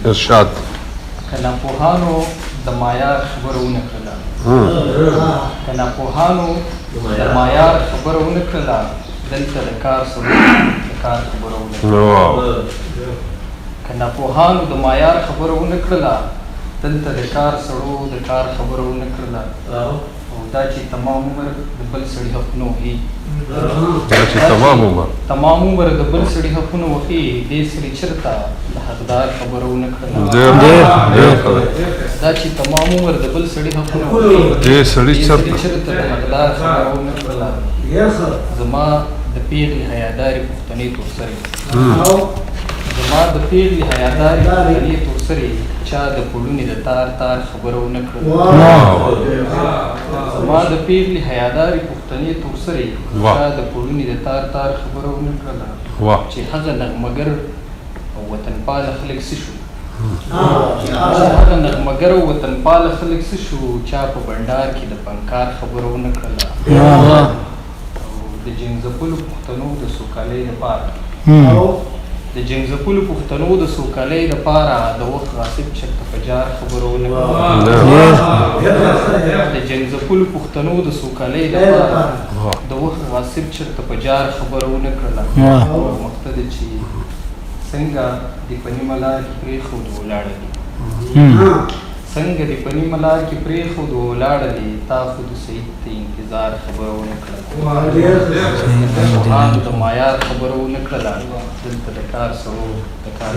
ارشاد که ناپوهانو د معیار خبره ونه کړله که ناپوهانو د معیار خبره ونه کړله دلته د کار سړو د کار خبره ونه کړله که ناپوهانو د معیار خبره ونه کړله دلته د کار سړو د کار خبره ونه کړله او دا چې تمام عمر د بل سړي حقونه وهي تمام عمر د بل سړي حقونه وهي دې سړي چېرته د حقدار خبره ونه کړله دا چې تمام عمر د بل سړي حقونه وهي دې سړي چېرته د حقدار خبره ونه کړله زما د پیغلې حیادارې پښتنې تورسرې زما د پیغلې حیادارې پښتنې تورسرې چا د پوړونې د تار تار خبره ونه کړله زما د پیغلې حیادارې پښتنې تورسرې چا د پوړونې د تار تار خبره ونه کړله چې هغه نغمګر او وطنپاله خلک څه شو هغه نغمګر او وطنپاله خلک څه شو چا په بنډار کې د پنکار خبره ونه کړله د جنګځپلو پښتنو د سوکالۍ لپاره د جنګځپلو پښتنو د سوکالۍ لپاره د وخت غاصب چرته په جار خبره ونه کړله د جنګځپلو پښتنو د سوکالۍ لپاره د وخت غاصب چرته په جار خبره ونه کړله مقصد چې څنګه د په نیمه لار کې پرېښود ولاړه دي څنګه د په نیمه لار کې پرېښود ولاړه دي تا خو د سعید ته انتظار خبره ونه کړله د معیار خبره ونه کړله دلته د کار سړو د کار